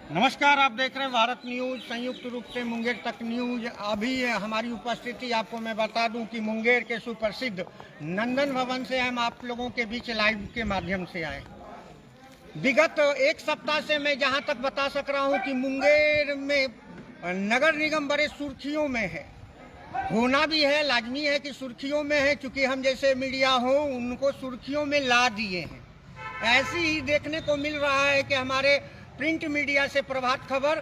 नमस्कार, आप देख रहे हैं भारत न्यूज, संयुक्त रूप से मुंगेर तक न्यूज। अभी हमारी उपस्थिति आपको मैं बता दूं कि मुंगेर के सुप्रसिद्ध नंदन भवन से हम आप लोगों के बीच लाइव के माध्यम से आए। विगत एक सप्ताह से मैं जहां तक बता सक रहा हूं कि मुंगेर में नगर निगम बड़े सुर्खियों में है, होना भी है, लाजमी है कि सुर्खियों में है, क्योंकि हम जैसे मीडिया हो उनको सुर्खियों में ला दिए हैं। ऐसे ही देखने को मिल रहा है कि हमारे प्रिंट मीडिया से प्रभात खबर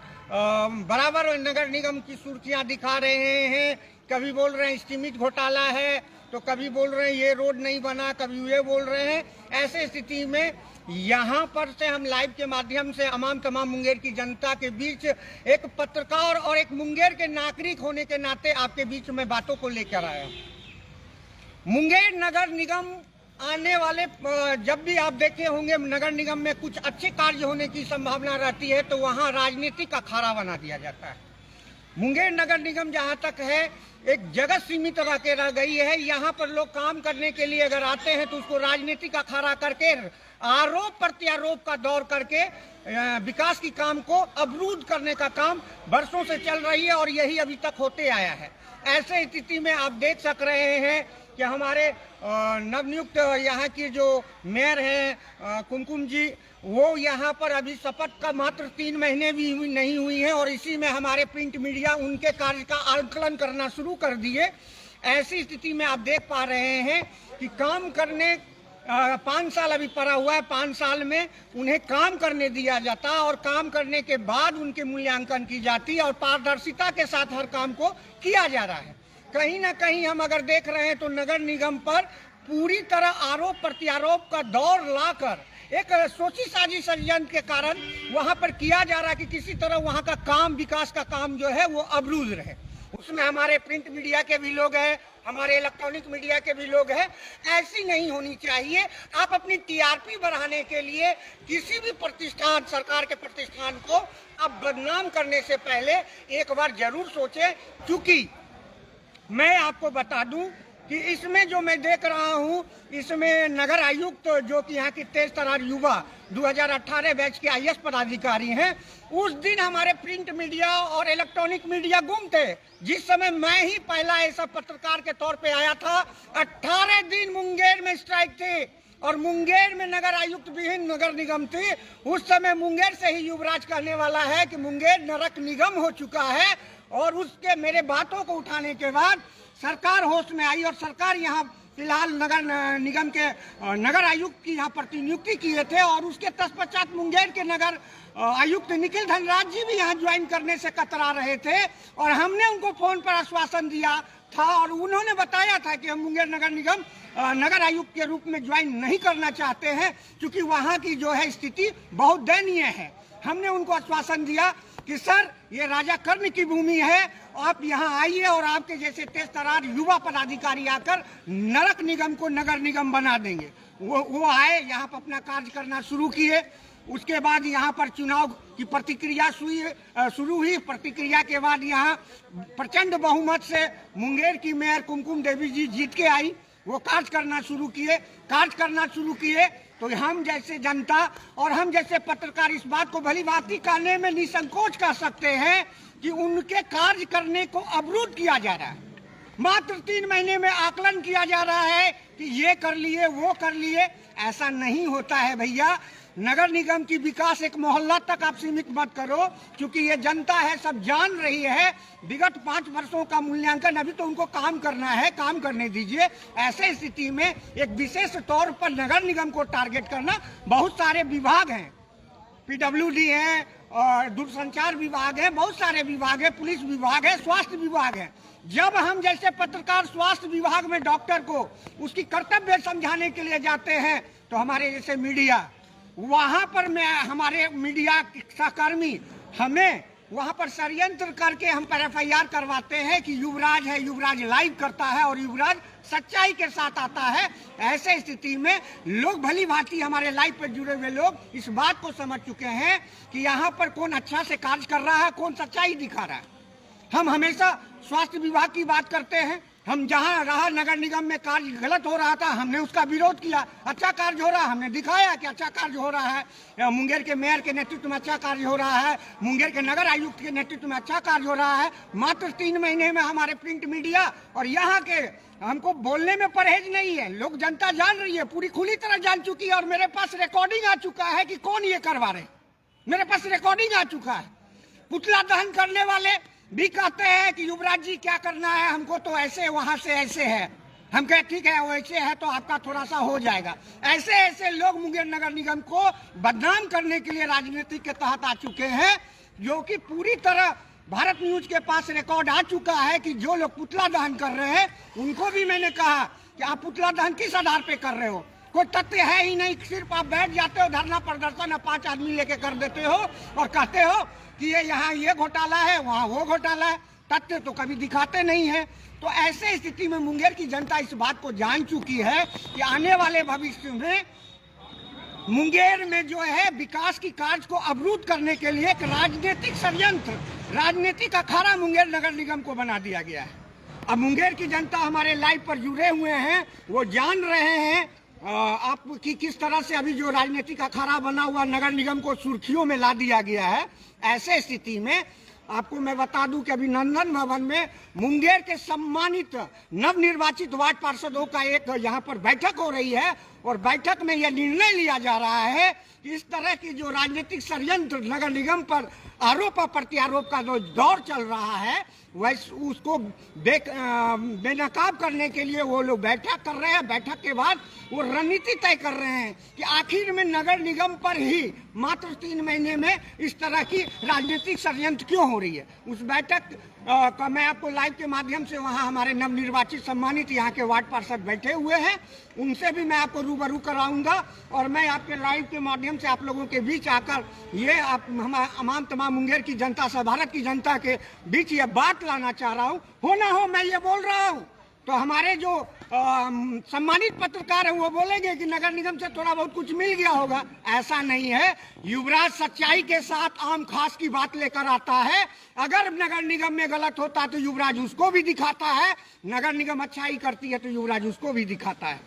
बराबर नगर निगम की सुर्खियां दिखा रहे हैं। कभी बोल रहे हैं स्कीमिट घोटाला है, तो कभी बोल रहे हैं ये रोड नहीं बना, कभी ये बोल रहे हैं। ऐसे स्थिति में यहाँ पर से हम लाइव के माध्यम से तमाम मुंगेर की जनता के बीच एक पत्रकार और एक मुंगेर के नागरिक होने के नाते आपके बीच में बातों को लेकर आया। मुंगेर नगर निगम आने वाले जब भी आप देखे होंगे नगर निगम में कुछ अच्छे कार्य होने की संभावना रहती है तो वहां राजनीतिक अखाड़ा बना दिया जाता है। मुंगेर नगर निगम जहां तक है एक जगह सीमित रह गई है। यहाँ पर लोग काम करने के लिए अगर आते हैं तो उसको राजनीतिक अखाड़ा करके आरोप प्रत्यारोप का दौर करके विकास की काम को अवरुद्ध करने का काम वर्षों से चल रही है और यही अभी तक होते आया है। ऐसे स्थिति में आप देख सक रहे हैं कि हमारे नवनियुक्त यहाँ की जो मेयर हैं कुमकुम जी, वो यहाँ पर अभी शपथ का मात्र 3 महीने भी नहीं हुई हैं और इसी में हमारे प्रिंट मीडिया उनके कार्य का आकलन करना शुरू कर दिए। ऐसी स्थिति में आप देख पा रहे हैं कि काम करने 5 साल अभी पड़ा हुआ है, 5 साल में उन्हें काम करने दिया जाता और काम करने के बाद उनके मूल्यांकन की जाती है और पारदर्शिता के साथ हर काम को किया जा रहा है। कहीं ना कहीं हम अगर देख रहे हैं तो नगर निगम पर पूरी तरह आरोप प्रत्यारोप का दौर लाकर एक सोची साजी षड्यंत्र के कारण वहां पर किया जा रहा है कि किसी तरह वहां का काम, विकास का काम जो है वो अवरुद्ध रहे। उसमें हमारे प्रिंट मीडिया के भी लोग हैं, हमारे इलेक्ट्रॉनिक मीडिया के भी लोग हैं। ऐसी नहीं होनी चाहिए। आप अपनी टीआरपी बढ़ाने के लिए किसी भी प्रतिष्ठान, सरकार के प्रतिष्ठान को आप बदनाम करने से पहले एक बार जरूर सोचें। क्योंकि मैं आपको बता दूं कि इसमें जो मैं देख रहा हूं, इसमें नगर आयुक्त जो कि यहाँ की तेज तर्रार युवा 2018 बैच के आईएएस पदाधिकारी हैं, उस दिन हमारे प्रिंट मीडिया और इलेक्ट्रॉनिक मीडिया गुम थे। जिस समय मैं ही पहला ऐसा पत्रकार के तौर पे आया था, 18 दिन मुंगेर में स्ट्राइक थी और मुंगेर में नगर आयुक्त विहीन नगर निगम थी। उस समय मुंगेर से ही युवराज कहने वाला है कि मुंगेर नरक निगम हो चुका है और उसके मेरे बातों को उठाने के बाद सरकार होश में आई और सरकार यहाँ फिलहाल नगर निगम के नगर आयुक्त की यहाँ प्रतिनियुक्ति किए थे और उसके तत्पश्चात मुंगेर के नगर आयुक्त निखिल धनराज जी भी यहाँ ज्वाइन करने से कतरा रहे थे और हमने उनको फोन पर आश्वासन दिया था और उन्होंने बताया था कि हम मुंगेर नगर निगम नगर आयुक्त के रूप में ज्वाइन नहीं करना चाहते हैं क्योंकि वहाँ की जो है स्थिति बहुत दयनीय है। हमने उनको आश्वासन दिया कि सर ये राजा कर्ण की भूमि है, आप यहाँ आइए और आपके जैसे तेज तर्रार युवा पदाधिकारी आकर नरक निगम को नगर निगम बना देंगे। वो आए, यहाँ पर अपना कार्य करना शुरू किए। उसके बाद यहाँ पर चुनाव की प्रतिक्रिया शुरू हुई। प्रतिक्रिया के बाद यहाँ प्रचंड बहुमत से मुंगेर की मेयर कुमकुम देवी जी जीत के आई। वो कार्य करना शुरू किए तो हम जैसे जनता और हम जैसे पत्रकार इस बात को भली भांति कहने में निसंकोच कर सकते हैं कि उनके कार्य करने को अवरुद्ध किया जा रहा है। मात्र 3 महीने में आकलन किया जा रहा है कि ये कर लिए, वो कर लिए। ऐसा नहीं होता है भैया। नगर निगम की विकास एक मोहल्ला तक आप सीमित मत करो, क्योंकि ये जनता है, सब जान रही है। विगत 5 वर्षों का मूल्यांकन, अभी तो उनको काम करना है, काम करने दीजिए। ऐसे स्थिति में एक विशेष तौर पर नगर निगम को टारगेट करना, बहुत सारे विभाग हैं, पीडब्ल्यूडी है और दूरसंचार विभाग है, बहुत सारे विभाग है, पुलिस विभाग है, स्वास्थ्य विभाग है। जब हम जैसे पत्रकार स्वास्थ्य विभाग में डॉक्टर को उसकी कर्तव्य समझाने के लिए जाते हैं तो हमारे जैसे मीडिया वहां पर हमारे मीडिया सहकर्मी हमें वहां पर षड्यंत्र करके हम पर एफआईआर करवाते हैं कि युवराज है, युवराज लाइव करता है और युवराज सच्चाई के साथ आता है। ऐसे स्थिति में लोग भली भांति हमारे लाइव पर जुड़े हुए लोग इस बात को समझ चुके हैं कि यहाँ पर कौन अच्छा से कार्य कर रहा है, कौन सच्चाई दिखा रहा है। हम हमेशा स्वास्थ्य विभाग की बात करते हैं, हम जहाँ रहा नगर निगम में कार्य गलत हो रहा था, हमने उसका विरोध किया। अच्छा कार्य हो रहा है, हमने दिखाया कि अच्छा कार्य हो रहा है। मुंगेर के मेयर के नेतृत्व में अच्छा कार्य हो रहा है, मुंगेर के नगर आयुक्त के नेतृत्व में अच्छा कार्य हो रहा है। मात्र 3 महीने में हमारे प्रिंट मीडिया और यहाँ के, हमको बोलने में परहेज नहीं है, लोग जनता जान रही है, पूरी खुली तरह जान चुकी है। और मेरे पास रिकॉर्डिंग आ चुका है कि कौन ये करवा रहे, मेरे पास रिकॉर्डिंग आ चुका है। पुतला दहन करने वाले भी कहते हैं कि युवराज जी क्या करना है, हमको तो ऐसे वहां से ऐसे है। हम कहे ठीक है, वो ऐसे है तो आपका थोड़ा सा हो जाएगा। ऐसे ऐसे लोग मुंगेर नगर निगम को बदनाम करने के लिए राजनीति के तहत आ चुके हैं, जो कि पूरी तरह भारत न्यूज के पास रिकॉर्ड आ चुका है कि जो लोग पुतला दहन कर रहे हैं उनको भी मैंने कहा कि आप पुतला दहन किस आधार पे कर रहे हो, कोई तथ्य है ही नहीं। सिर्फ आप बैठ जाते हो, धरना प्रदर्शन 5 आदमी लेके कर देते हो और कहते हो कि ये यहाँ ये घोटाला है, वहाँ वो घोटाला है। तथ्य तो कभी दिखाते नहीं है। तो ऐसे स्थिति में मुंगेर की जनता इस बात को जान चुकी है कि आने वाले भविष्य में मुंगेर में जो है विकास की कार्य को अवरुद्ध करने के लिए एक राजनीतिक षड्यंत्र, राजनीतिक अखाड़ा मुंगेर नगर निगम को बना दिया गया है। अब मुंगेर की जनता हमारे लाइव पर जुड़े हुए हैं, वो जान रहे हैं आपकी किस तरह से अभी जो राजनीतिक अखाड़ा बना हुआ नगर निगम को सुर्खियों में ला दिया गया है। ऐसे स्थिति में आपको मैं बता दूं कि अभी नंदन भवन में मुंगेर के सम्मानित नवनिर्वाचित वार्ड पार्षदों का एक यहाँ पर बैठक हो रही है और बैठक में यह निर्णय लिया जा रहा है कि इस तरह की जो राजनीतिक षड्यंत्र नगर निगम पर आरोप और प्रत्यारोप का जो दौर चल रहा है वैसे उसको बेनकाब करने के लिए वो लोग बैठक कर रहे हैं। बैठक के बाद वो रणनीति तय कर रहे हैं कि आखिर में नगर निगम पर ही मात्र 3 महीने में इस तरह की राजनीतिक षड्यंत्र क्यों हो रही है। उस बैठक का मैं आपको लाइव के माध्यम से, वहाँ हमारे नवनिर्वाचित सम्मानित यहाँ के वार्ड पार्षद बैठे हुए हैं, उनसे भी मैं आपको रूबरू कराऊंगा और मैं आपके लाइव के माध्यम से आप लोगों के बीच आकर ये आप तमाम मुंगेर की जनता से, भारत की जनता के बीच ये बात लाना चाह रहा हूँ। हो ना हो मैं ये बोल रहा हूँ तो हमारे जो सम्मानित पत्रकार हैं वो बोलेंगे कि नगर निगम से थोड़ा बहुत कुछ मिल गया होगा। ऐसा नहीं है। युवराज सच्चाई के साथ आम खास की बात लेकर आता है। अगर नगर निगम में गलत होता तो युवराज उसको भी दिखाता है, नगर निगम अच्छाई करती है तो युवराज उसको भी दिखाता है।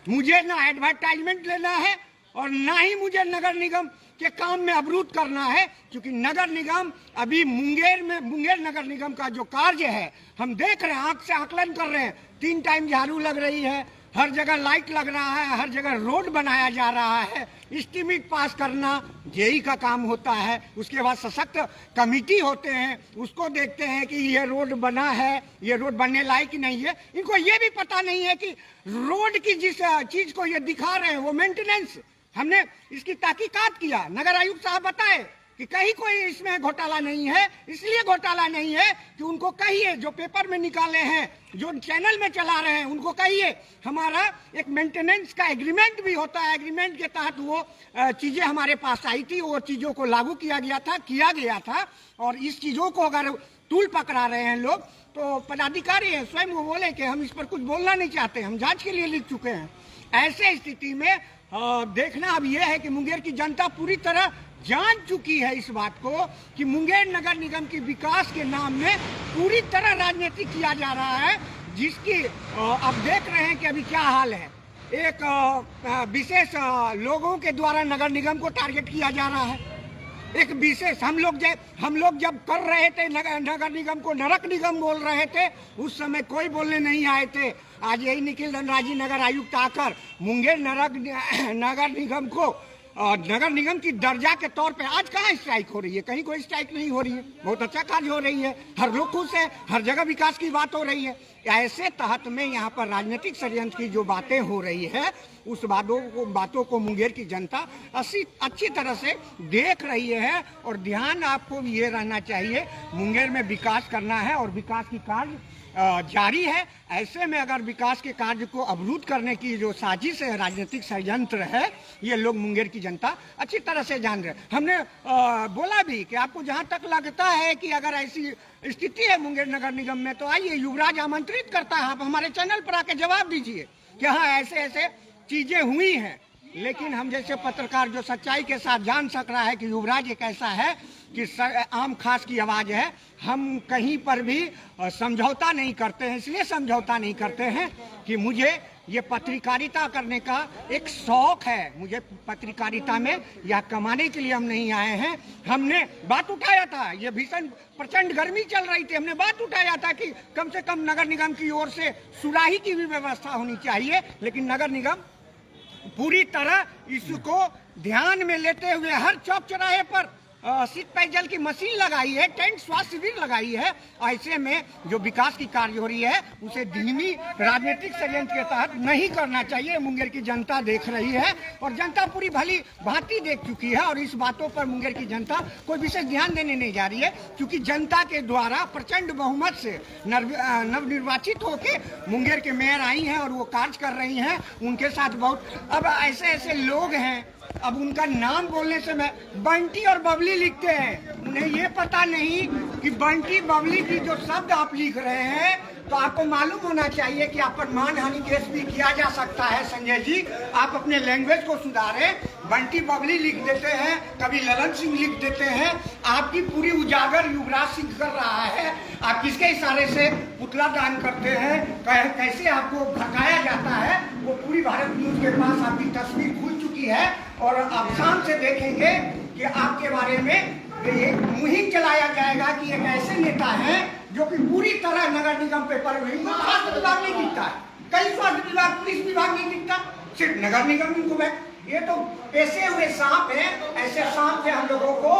मुझे ना एडवर्टाइजमेंट लेना है और ना ही मुझे नगर निगम के काम में अवरुद्ध करना है, क्योंकि नगर निगम अभी मुंगेर नगर निगम का जो कार्य है हम देख रहे हैं, आंख से आकलन कर रहे हैं। 3 टाइम झाड़ू लग रही है, हर जगह लाइट लग रहा है, हर जगह रोड बनाया जा रहा है। एस्टीमेट पास करना जेई का काम होता है, उसके बाद सशक्त कमेटी होते हैं, उसको देखते हैं कि ये रोड बना है, ये रोड बनने लायक नहीं है। इनको ये भी पता नहीं है कि रोड की जिस चीज को ये दिखा रहे हैं वो मेंटेनेंस, हमने इसकी तहकीकात किया। नगर आयुक्त साहब बताए कि कहीं कोई इसमें घोटाला नहीं है। इसलिए घोटाला नहीं है कि उनको कहिए, जो पेपर में निकाले हैं, जो चैनल में चला रहे हैं, उनको कहिए हमारा एक मेंटेनेंस का एग्रीमेंट भी होता है। एग्रीमेंट के तहत वो चीजें हमारे पास आई थी, वो चीजों को लागू किया गया था। और इस चीजों को अगर तूल पकड़ा रहे हैं लोग, तो पदाधिकारी हैं स्वयं वो बोले कि हम इस पर कुछ बोलना नहीं चाहते, हम जांच के लिए लिख चुके हैं। ऐसे स्थिति में देखना अब यह है कि मुंगेर की जनता पूरी तरह जान चुकी है इस बात को कि मुंगेर नगर निगम की विकास के नाम में पूरी तरह राजनीति किया जा रहा है, जिसकी अब देख रहे हैं कि अभी क्या हाल है। एक विशेष लोगों के द्वारा नगर निगम को टारगेट किया जा रहा है। एक विशेष हम लोग जब कर रहे थे नगर निगम को नरक निगम बोल रहे थे, उस समय कोई बोलने नहीं आए थे। आज यही निखिल धनराजी नगर आयुक्त आकर मुंगेर नगर निगम को नगर निगम की दर्जा के तौर पे आज कहाँ स्ट्राइक हो रही है? कहीं कोई स्ट्राइक नहीं हो रही है। बहुत अच्छा कार्य हो रही है, हर लोग खुश है, हर जगह विकास की बात हो रही है। ऐसे तहत में यहाँ पर राजनीतिक षड्यंत्र की जो बातें हो रही है, उस बातों को मुंगेर की जनता अच्छी तरह से देख रही है। और ध्यान आपको ये रहना चाहिए, मुंगेर में विकास करना है और विकास की कार्य जारी है। ऐसे में अगर विकास के कार्य को अवरुद्ध करने की जो साजिश है, राजनीतिक षड्यंत्र है, ये लोग मुंगेर की जनता अच्छी तरह से जान रहे हैं। हमने बोला भी कि आपको जहां तक लगता है कि अगर ऐसी स्थिति है मुंगेर नगर निगम में, तो आइए, युवराज आमंत्रित करता है, आप हमारे चैनल पर आके जवाब दीजिए कि हाँ ऐसे ऐसे चीजें हुई हैं। लेकिन हम जैसे पत्रकार जो सच्चाई के साथ जान सक रहा है कि युवराज एक ऐसा है कि आम खास की आवाज़ है। हम कहीं पर भी समझौता नहीं करते हैं। इसलिए समझौता नहीं करते हैं कि मुझे ये पत्रकारिता करने का एक शौक है। मुझे पत्रकारिता में या कमाने के लिए हम नहीं आए हैं। हमने बात उठाया था, ये भीषण प्रचंड गर्मी चल रही थी, हमने बात उठाया था कि कम से कम नगर निगम की ओर से सुराही की भी व्यवस्था होनी चाहिए। लेकिन नगर निगम पूरी तरह इसको ध्यान में लेते हुए हर चौक चौराहे पर शीत पेयजल की मशीन लगाई है, टेंट स्वास्थ्य शिविर लगाई है। ऐसे में जो विकास की कार्य हो रही है उसे धीमी राजनीतिक षड्यंत्र के तहत नहीं करना चाहिए। मुंगेर की जनता देख रही है और जनता पूरी भली भांति देख चुकी है और इस बातों पर मुंगेर की जनता कोई विशेष ध्यान देने नहीं जा रही है, क्योंकि जनता के द्वारा प्रचंड बहुमत से नवनिर्वाचित होकर मुंगेर के मेयर आई हैं और वो कार्य कर रही हैं। उनके साथ बहुत अब ऐसे ऐसे लोग हैं, अब उनका नाम बोलने से मैं बंटी और बबली लिखते हैं, उन्हें ये पता नहीं कि बंटी बबली की जो शब्द आप लिख रहे हैं तो आपको मालूम होना चाहिए कि आप पर मानहानि केस भी किया जा सकता है। संजय जी, आप अपने लैंग्वेज को सुधारें। बंटी बबली लिख देते हैं, कभी ललन सिंह लिख देते हैं। आपकी पूरी उजागर युवराज सिंह कर रहा है। आप किसके इशारे से पुतला दान करते हैं, कैसे आपको भड़काया जाता है, वो पूरी भारत न्यूज के पास आपकी तस्वीर खुल चुकी है। और आप शाम से देखेंगे कि आपके बारे में एक मुहिम चलाया जाएगा कि एक ऐसे नेता हैं जो कि पूरी तरह नगर निगम पेपर में स्वास्थ्य विभाग नहीं दिखता है, कई स्वास्थ्य विभाग पुलिस विभाग नहीं दिखता, सिर्फ नगर निगम इनको ये तो ऐसे हुए सांप हैं। ऐसे सांप से हम लोगों को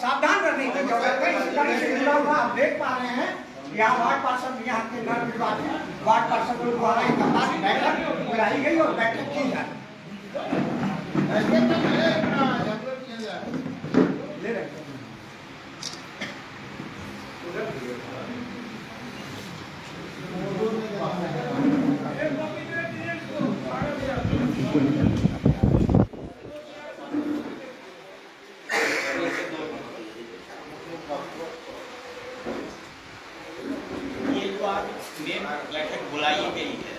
सावधान रहने की जरूरत है। इस तरह से जुड़ा हुआ आप देख पा रहे हैं, यहाँ वार्ड पार्षद, यहाँ के नगर विभाग में वार्ड पार्षद द्वारा एक बैठक बुलाई गई और बैठक की जाए। बैठक बुलाई गई है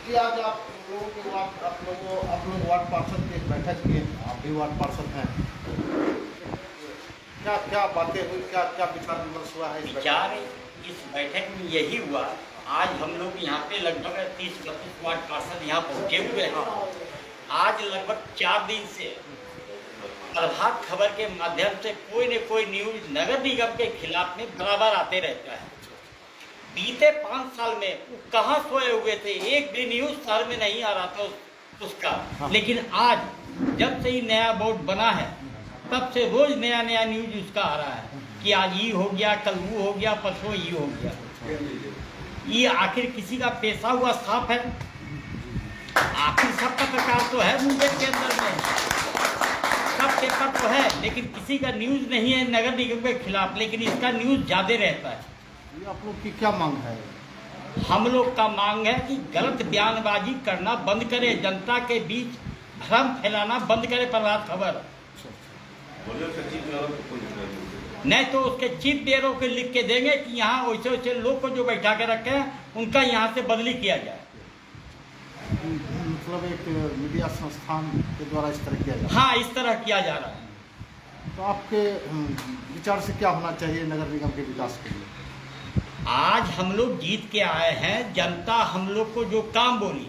कि आज आप लोग वार्ड पार्षद की एक बैठक किए, आप भी वार्ड पार्षद हैं, क्या क्या बातें हुई, क्या क्या विचार विमर्श हुआ है? विचार इस बैठक में यही हुआ, आज हम लोग यहाँ पे लगभग 30-32 वार्ड पार्षद यहाँ पहुँचे हुए हैं। आज लगभग 4 दिन से प्रभात खबर के माध्यम से कोई न कोई न्यूज नगर निगम के खिलाफ में बराबर आते रहता है। बीते 5 साल में वो कहाँ सोए हुए थे, एक भी न्यूज शहर में नहीं आ रहा था उसका। हाँ। लेकिन आज जब से ही नया बोर्ड बना है तब से रोज नया नया न्यूज उसका आ रहा है कि आज ये हो गया, कल वो हो गया, परसों ये हो गया। ये आखिर किसी का पेशा हुआ साफ है? आखिर सब पत्रकार तो है मुंगेर के अंदर में, सब पेपर तो है, लेकिन किसी का न्यूज नहीं है नगर निगम के खिलाफ, लेकिन इसका न्यूज ज्यादा रहता है। ये आप लोग की क्या मांग है? हम लोग का मांग है कि गलत बयानबाजी करना बंद करे, जनता के बीच भ्रम फैलाना बंद करे प्रभात खबर। नहीं तो उसके चीफ बेयरों को लिख के देंगे कि यहाँ वैसे वैसे लोग को जो बैठा के रखे हैं उनका यहाँ से बदली किया जाए। मतलब एक मीडिया संस्थान के द्वारा इस तरह किया जाए? हाँ, इस तरह किया जा रहा है। तो आपके विचार से क्या होना चाहिए नगर निगम के विकास के लिए? आज हम लोग जीत के आए हैं, जनता हम लोग को जो काम बोली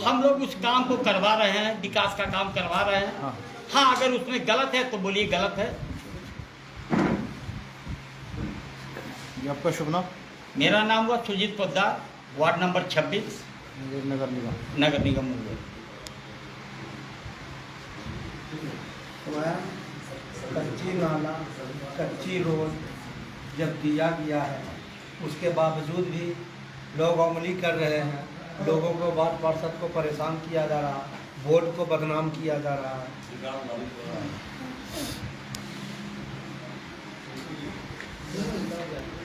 हम लोग उस काम को करवा रहे हैं, विकास का काम करवा रहे हैं। हाँ, अगर उसमें गलत है तो बोलिए गलत है। आपका शुभ नाम? मेरा नाम हुआ सुजीत पोद्दार, वार्ड नंबर 26, नगर निगम मुंगेर। कच्ची नाला, कच्ची रोड जब दिया गया है उसके बावजूद भी लोग अमली कर रहे हैं। लोगों को वार्ड पार्षद को परेशान किया जा रहा, बोर्ड को बदनाम किया जा रहा है।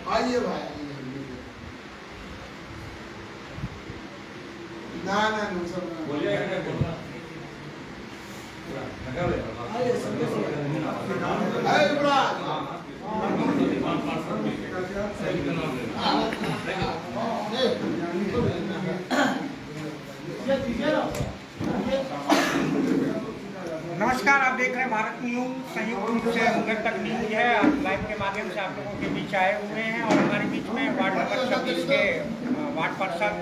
आइए भाई, ना नमस्कार, आप देख रहे हैं भारत न्यूज, संयुक्त रूप से मुंगेर तक न्यूज है। आप लाइव के माध्यम से आप लोगों के बीच आए हुए हैं और हमारे बीच में वार्ड नंबर 26 के वार्ड पार्षद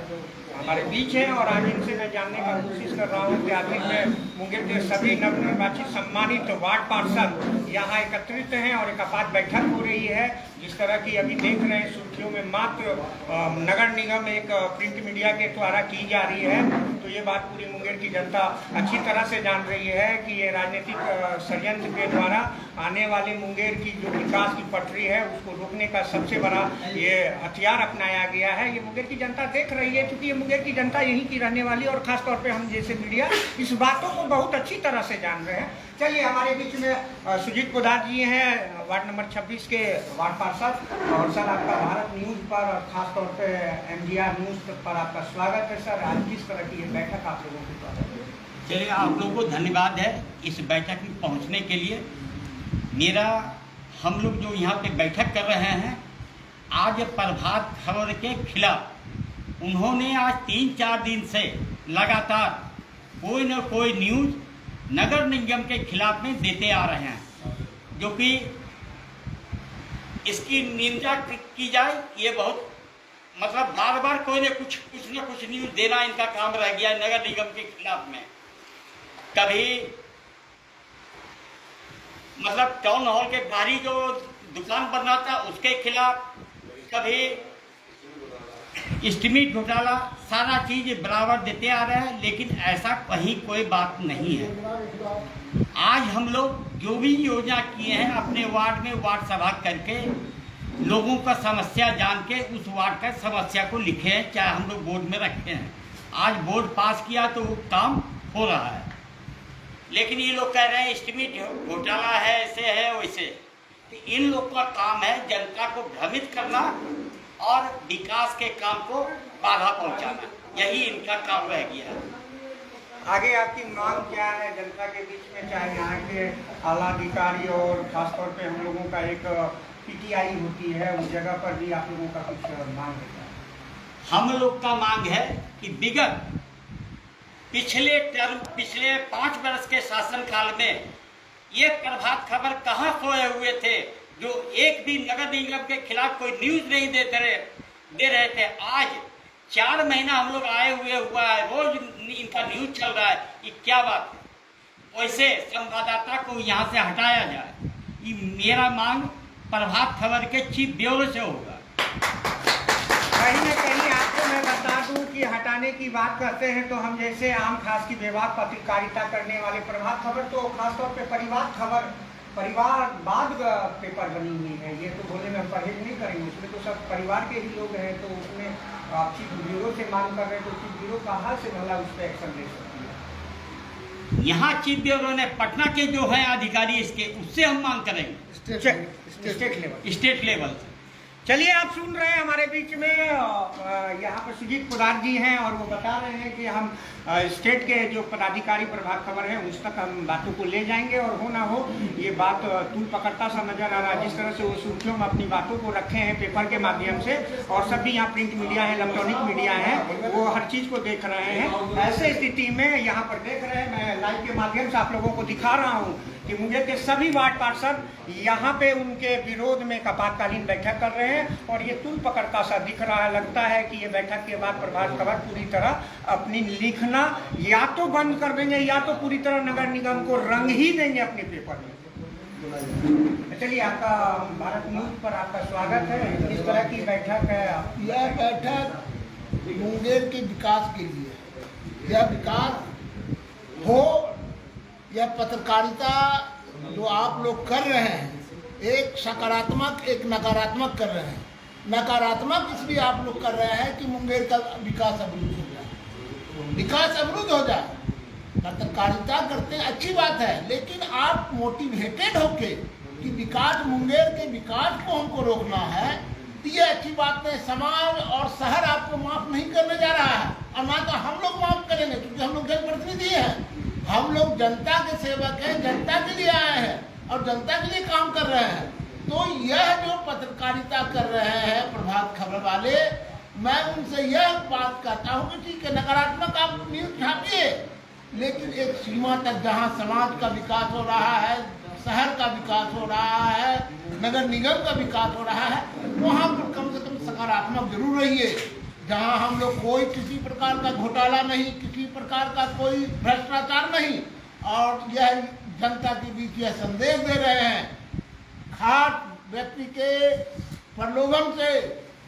हमारे बीच हैं और आज इनसे मैं जानने का कोशिश कर रहा हूँ कि आखिर में मुंगेर के सभी नवनिर्वाचित सम्मानित वार्ड पार्षद यहाँ एकत्रित हैं और एक आपात बैठक हो रही है। जिस तरह की अभी देख रहे हैं सुर्खियों में मात्र नगर निगम एक प्रिंट मीडिया के द्वारा की जा रही है, तो ये बात पूरी मुंगेर की जनता अच्छी तरह से जान रही है कि ये राजनीतिक षड्यंत्र के द्वारा आने वाले मुंगेर की जो विकास की पटरी है उसको रोकने का सबसे बड़ा ये हथियार अपनाया गया है। ये मुंगेर की जनता देख रही है, क्योंकि ये मुंगेर की जनता यहीं की रहने वाली और खासतौर पे हम जैसे मीडिया इस बातों को बहुत अच्छी तरह से जान रहे हैं। चलिए, हमारे बीच में सुजीत पोदार जी हैं, वार्ड नंबर 26 के वार्ड पार्षद। और सर, आपका भारत न्यूज पर और खासतौर पे MGR न्यूज पर आपका स्वागत है। सर, आज किस तरह की ये बैठक आप लोगों के द्वारा? चलिए, आप लोगों को धन्यवाद है इस बैठक में पहुंचने के लिए। हम लोग जो यहाँ पे बैठक कर रहे हैं, आज प्रभात खबर के खिलाफ उन्होंने आज 3-4 दिन से लगातार कोई न कोई न्यूज नगर निगम के खिलाफ में देते आ रहे हैं, जो कि इसकी निंदा की जाए। ये बहुत मतलब बार बार कोई न कुछ न्यूज देना इनका काम रह गया है नगर निगम के खिलाफ में। कभी मतलब टाउन हॉल के बाहरी जो दुकान बनना था उसके खिलाफ, कभी एस्टिमेट घोटाला, सारा चीज बराबर देते आ रहे हैं, लेकिन ऐसा कहीं कोई बात नहीं है। आज हम लोग जो भी योजना किए हैं अपने वार्ड में वार्ड सभा करके लोगों का समस्या जान के उस वार्ड का समस्या को लिखे हैं, चाहे हम लोग बोर्ड में रखे हैं। आज बोर्ड पास किया तो वो काम हो रहा है, लेकिन ये लोग कह रहे हैं एस्टिमेट घोटाला है, ऐसे है वैसे। तो इन लोग का काम है जनता को भ्रमित करना और विकास के काम को बाधा पहुंचाना, यही इनका काम रह गया है। आगे आपकी मांग क्या है जनता के बीच में, चाहे यहाँ के आला अधिकारी और खासतौर पे हम लोगों का एक PTI होती है, उस जगह पर भी आप लोगों का कुछ मांग है? हम लोग का मांग है कि विगत पिछले 5 वर्ष के शासनकाल में ये प्रभात खबर कहाँ खोए हुए थे, जो एक भी नगर निगम के खिलाफ कोई न्यूज नहीं दे रहे थे। आज 4 महीना हम लोग आए हुआ है, रोज इनका न्यूज चल रहा है। ये क्या बात है? वैसे संवाददाता को यहाँ से हटाया जाए, ये मेरा मांग प्रभात खबर के चीफ ब्यूरो से होगा। कहीं न कहीं आपको मैं बता दूं कि हटाने की बात करते हैं तो हम जैसे आम खास की विभाग पत्रकारिता करने वाले प्रभात खबर तो खासतौर पे परिवारवाद पेपर बनी हुई है। ये तो बोले में परहेज नहीं करेंगे, उसमें तो सब परिवार के ही लोग हैं, तो उसमें आप चीफ ब्यूरो से मांग कर रहे हैं, तो चीफ ब्यूरो कहाँ से भला उस पर एक्शन ले सकती है? यहाँ चीफ ब्यूरो ने पटना के जो है अधिकारी इसके, उससे हम मांग करेंगे स्टेट लेवल से। चलिए, आप सुन रहे हैं हमारे बीच में यहाँ पर सुजीत पोदार जी हैं और वो बता रहे हैं कि हम स्टेट के जो पदाधिकारी प्रभात खबर है उस तक हम बातों को ले जाएंगे और हो ना हो ये बात तूल पकड़ता सा नजर आ रहा है। जिस तरह से वो सुर्खियों में अपनी बातों को रखे हैं पेपर के माध्यम से, और सभी यहाँ प्रिंट मीडिया है, इलेक्ट्रॉनिक मीडिया है, वो हर चीज़ को देख रहे हैं। ऐसे स्थिति में यहाँ पर देख रहे हैं, मैं लाइव के माध्यम से आप लोगों को दिखा रहा हूँ कि मुंगेर के सभी वार्ड पार्षद यहाँ पे उनके विरोध में एक आपातकालीन बैठक कर रहे हैं और ये तुल पकड़ता सा दिख रहा है। लगता है कि ये बैठक के बाद प्रभात खबर पूरी तरह अपनी लिखना या तो बंद कर देंगे या तो पूरी तरह नगर निगम को रंग ही देंगे अपने पेपर में। चलिए, आपका भारत न्यूज पर आपका स्वागत है। इस तरह की बैठक है। यह बैठक मुंगेर के विकास के लिए, यह विकास हो, यह पत्रकारिता जो आप लोग कर रहे हैं, एक सकारात्मक एक नकारात्मक कर रहे हैं। नकारात्मक इसलिए आप लोग कर रहे हैं कि मुंगेर का विकास अवरुद्ध हो जाए, विकास अवरुद्ध हो जाए। पत्रकारिता करते हैं, अच्छी बात है, लेकिन आप मोटिवेटेड होके कि विकास, मुंगेर के विकास को हमको रोकना है, तो ये अच्छी बात नहीं। समाज और शहर आपको माफ नहीं करने जा रहा है और ना तो हम लोग माफ करेंगे, क्योंकि हम लोग जनप्रतिनिधि हैं, हम लोग जनता के सेवक हैं, जनता के लिए आए हैं और जनता के लिए काम कर रहे हैं। तो यह जो पत्रकारिता कर रहे हैं प्रभात खबर वाले, मैं उनसे यह बात कहता हूँ कि ठीक है, नकारात्मक आप न्यूज छापिए, लेकिन एक सीमा तक जहाँ समाज का विकास हो रहा है, शहर का विकास हो रहा है, नगर निगम का विकास हो रहा है, वहाँ पर कम से कम सकारात्मक जरूर रहिए। जहाँ हम लोग कोई किसी प्रकार का घोटाला नहीं, किसी प्रकार का कोई भ्रष्टाचार नहीं, और यह जनता के बीच यह संदेश दे रहे हैं, खास व्यक्ति के प्रलोभन से,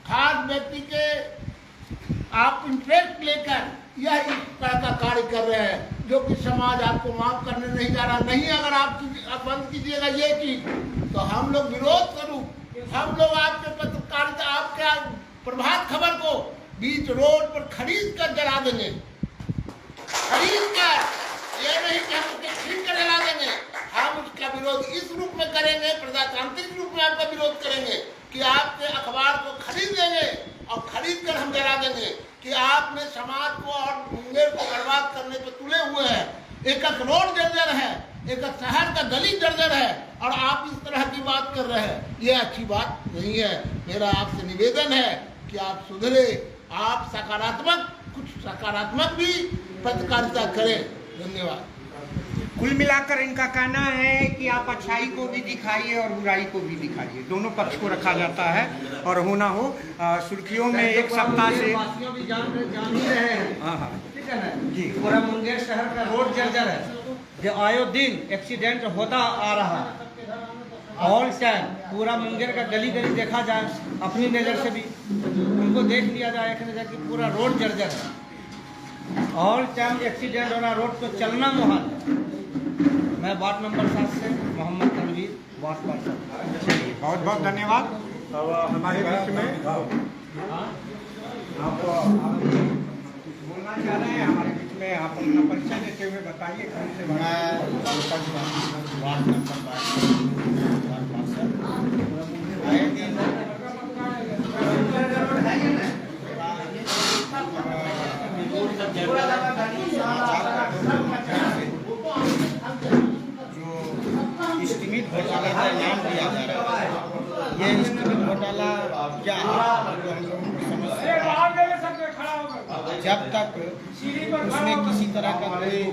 खास व्यक्ति के आप इंटरेस्ट लेकर यह इस तरह का कार्य कर रहे हैं, जो कि समाज आपको माफ करने नहीं जा रहा। नहीं, अगर आप बंद कीजिएगा ये चीज, तो हम लोग विरोध स्वरूप हम लोग आपके पत्रकारिता, आपके प्रभात खबर को बीच रोड पर खरीद कर जला देंगे, खरीद कर, ये नहीं कि हम उसके खरीद कर जला देंगे। हम उसका विरोध इस रूप में करेंगे, प्रजातांत्रिक रूप में आपका विरोध करेंगे कि आपके अखबार को खरीद देंगे और खरीद कर हम जला देंगे कि आपने समाज को और मुंगेर को बर्बाद करने पे तुले हुए हैं। एक रोड जर्जर है, एक शहर का गली जर्जर है, और आप इस तरह की बात कर रहे हैं, ये अच्छी बात नहीं है। मेरा आपसे निवेदन है कि आप सुधरे, आप सकारात्मक, कुछ सकारात्मक भी पत्रकारिता करें। धन्यवाद। कुल मिलाकर इनका कहना है कि आप अच्छाई को भी दिखाइए और बुराई को भी दिखाइए, दोनों पक्ष को रखा जाता है। और हो ना हो सुर्खियों में एक सप्ताह से वासियों भी जान ही रहे हैं। हाँ, ठीक है ना जी। पूरा मुंगेर शहर का रोड जर्जर है, जो आयो दिन एक्सीडेंट होता आ रहा है। ऑल टाइम पूरा मुंगेर का गली गली देखा जाए, अपनी नज़र से भी उनको देख लिया जाए एक नज़र की पूरा रोड जर्जर है। ऑल टाइम एक्सीडेंट हो रहा, रोड पर चलना मुहाल है। मैं वार्ड नंबर 7 से मोहम्मद तनवीर, वार्ड पार्षद। चलिए, बहुत बहुत धन्यवाद। अब हमारे बीच में आप बोलना चाह रहे हैं, हमारे बीच में आप अपना परिचय देते हुए बताइए कौन से मैं वार्ड नंबर 5 वार्ड पार्षद। आए दिन जो इस्टीमेट घोटाला का नाम दिया जा रहा है, ये इस्टीमेट घोटाला क्या है जो हम लोगों को समस्या है। जब तक उसमें किसी तरह का कोई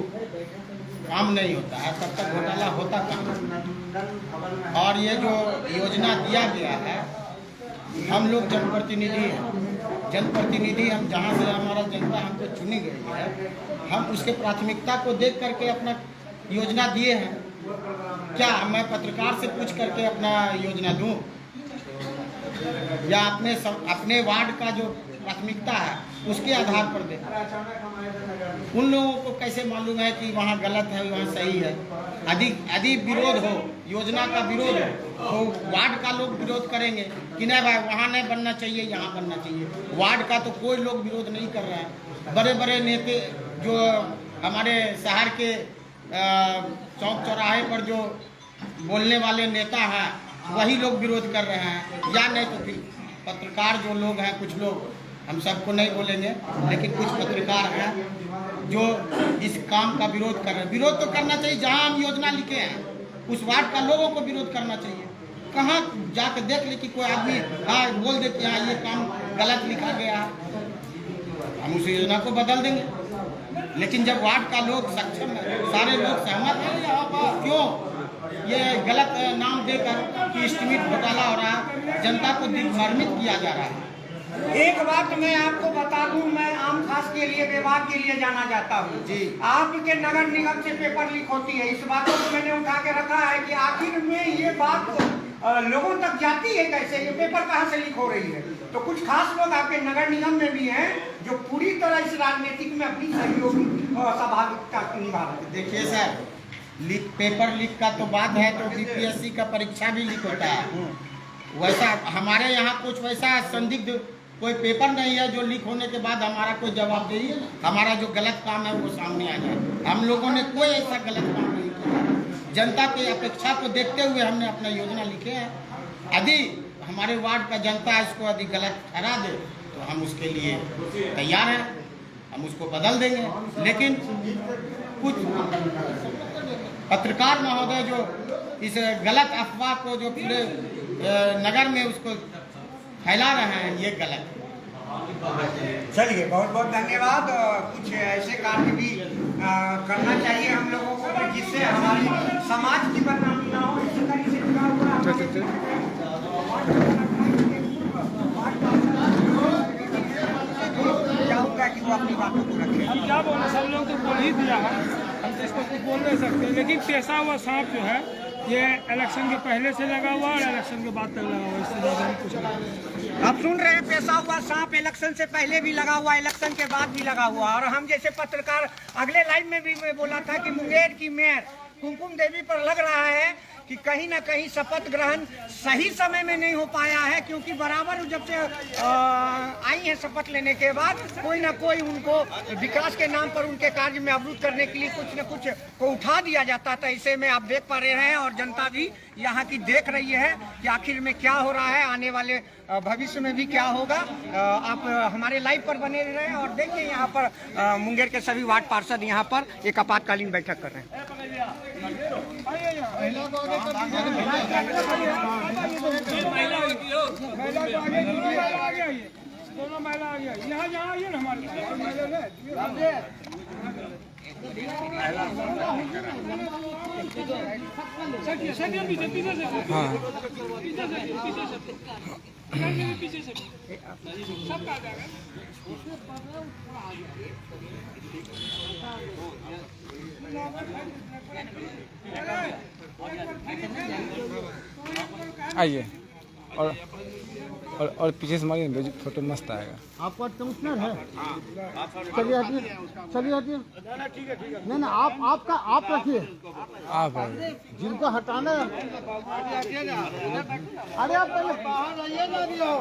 काम नहीं होता है, तब तक घोटाला होता कहाँ। और ये जो योजना दिया गया है, हम लोग जनप्रतिनिधि हैं, जनप्रतिनिधि हम जहाँ से हमारा जनता हमको चुनी गई है, हम उसके प्राथमिकता को देख करके अपना योजना दिए हैं। क्या मैं पत्रकार से पूछ करके अपना योजना दूं, या अपने वार्ड का जो प्राथमिकता है उसके आधार पर दें? उन लोगों को कैसे मालूम है कि वहाँ गलत है, वहाँ सही है? यदि विरोध हो, योजना का विरोध हो, तो वार्ड का लोग विरोध करेंगे कि नहीं भाई वहाँ नहीं बनना चाहिए, यहाँ बनना चाहिए। वार्ड का तो कोई लोग विरोध नहीं कर रहा है। बड़े बड़े नेता जो हमारे शहर के चौक चौराहे पर जो बोलने वाले नेता हैं, वही लोग विरोध कर रहे हैं, या नहीं तो फिर पत्रकार जो लोग हैं, कुछ लोग, हम सबको नहीं बोलेंगे, लेकिन कुछ पत्रकार हैं जो इस काम का विरोध कर रहे हैं। विरोध तो करना चाहिए, जहां हम योजना लिखे हैं उस वार्ड का लोगों को विरोध करना चाहिए। कहाँ जाकर देख ले कि कोई आदमी हाँ बोल दे कि हाँ ये काम गलत लिखा गया है, हम उस योजना को बदल देंगे। लेकिन जब वार्ड का लोग सक्षम है, सारे लोग सहमत हैं, यहाँ पर क्यों ये गलत नाम देकर कि इस्टीमेट घोटाला हो रहा है, जनता को दिग्भ्रमित किया जा रहा है। एक बात मैं आपको बता दूं, मैं आम खास के लिए, विभाग के लिए जाना चाहता हूं जी। आपके नगर निगम से पेपर लीक होती है, इस बात को मैंने उठा के रखा है कि आखिर में ये बात लोगों तक जाती है कैसे, ये पेपर कहाँ से लीक हो रही है। तो कुछ खास लोग आपके नगर निगम में भी हैं जो पूरी तरह इस राजनीतिक में अपनी सहयोगी सहभागिता निभा रहे हैं। देखिए सर, पेपर लीक का तो बात है, तो बीपीएससी का परीक्षा भी लीक होता है। वैसा हमारे यहाँ कुछ वैसा संदिग्ध कोई पेपर नहीं है जो लीक होने के बाद हमारा कोई जवाबदेही, हमारा जो गलत काम है वो सामने आ जाए। हम लोगों ने कोई ऐसा गलत काम नहीं किया। जनता की अपेक्षा को देखते हुए हमने अपना योजना लिखे हैं। यदि हमारे वार्ड का जनता इसको यदि गलत ठहरा दे तो हम उसके लिए तैयार हैं, हम उसको बदल देंगे। लेकिन कुछ पत्रकार महोदय जो इस गलत अफवाह को जो पूरे नगर में उसको फैला रहे हैं, ये गलत है। चलिए, बहुत बहुत धन्यवाद। कुछ ऐसे कार्य भी करना चाहिए हम लोगों को कि जिससे हमारी समाज की बदनामी ना हो। इसी तरह से जुड़ा हुआ चाहूँगा कि वो अपनी बातों को रखें। हम क्या बोले, सब लोग तो बोल ही दिया है, हम तो इसको कुछ बोल नहीं सकते। लेकिन पेशा हुआ सांप जो है ये इलेक्शन के पहले से लगा हुआ और इलेक्शन के बाद तक लगा हुआ, इससे ज़्यादा हम कुछ नहीं। आप सुन रहे हैं, पेशा हुआ सांप इलेक्शन से पहले भी लगा हुआ, इलेक्शन के बाद भी लगा हुआ। और हम जैसे पत्रकार अगले लाइव में भी मैं बोला था कि मुंगेर की मेयर कुमकुम देवी पर लग रहा है कि कहीं ना कहीं शपथ ग्रहण सही समय में नहीं हो पाया है, क्योंकि बराबर जब से आई है शपथ लेने के बाद कोई ना कोई उनको विकास के नाम पर उनके कार्य में अवरुद्ध करने के लिए कुछ न कुछ को उठा दिया जाता था। इसे में आप देख पा रहे हैं और जनता भी यहाँ की देख रही है कि आखिर में क्या हो रहा है, आने वाले भविष्य में भी क्या होगा। आप हमारे लाइव पर बने रहें और देखिए यहाँ पर मुंगेर के सभी वार्ड पार्षद यहाँ पर एक आपातकालीन बैठक कर रहे हैं। दोनों महिला आ गया, यहाँ जहाँ आइए ना हमारे पीछे पीछे से, हाँ पीछे से सब आ जाएगा। आइए और पीछे से मारिए, फोटो मस्त आएगा। आपका कमिश्नर है, चलिए हटिए, चलिए हटिए। नहीं नहीं, आप रखिए, आप जिनको हटाना है। अरे आप पहले बाहर आइए ना दियो।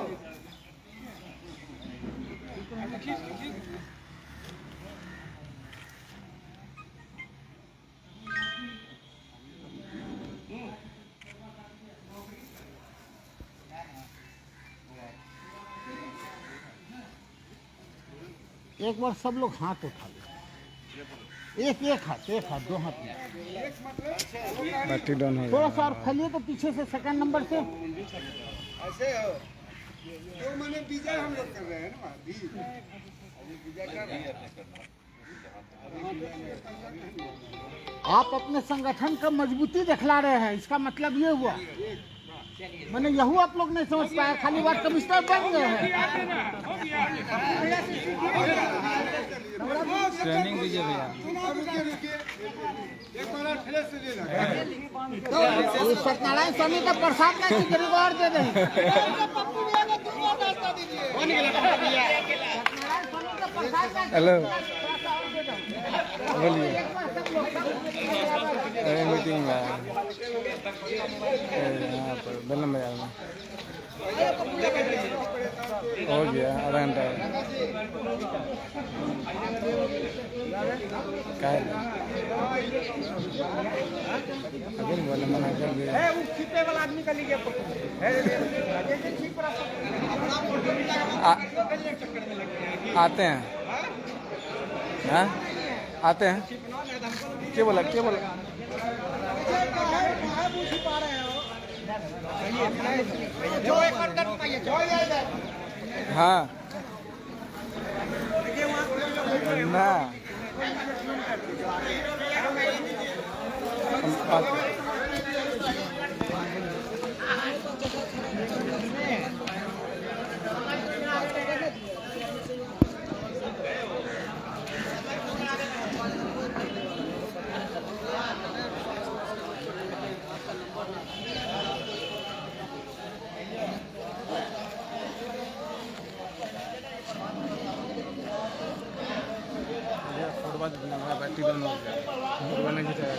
एक बार सब लोग हाथ उठा लो, एक हाथ, दो हाथ में। बैटरी डाउन हो थोड़ा सा और फैलिए तो पीछे से सेकंड नंबर से। ऐसे जो मैंने विजय हम लोग कर रहे हैं ना, विजय कर रहे हैं। आप अपने संगठन का मजबूती दिखला रहे हैं, इसका मतलब ये हुआ। मैंने यहू आप लोग नहीं समझ पाया, खाली वार्ड कमिश्नर बन गए हैं। ट्रेनिंग दीजिए भैया। ये सत्यनारायण स्वामी का प्रसाद में खिचड़ी और दे दें। हेलो, बोलिए। अरे मीटिंग में आया, यहाँ पर बेलम बाजार में हो गया, आधा घंटा क्या अभी बोले मना कर दिया। छिपे वाला आदमी का लीजिए आते हैं, हाँ आते हैं। क्या बोला हाँ ना बैटरी डाउन हो गया, नहीं खिंचाया।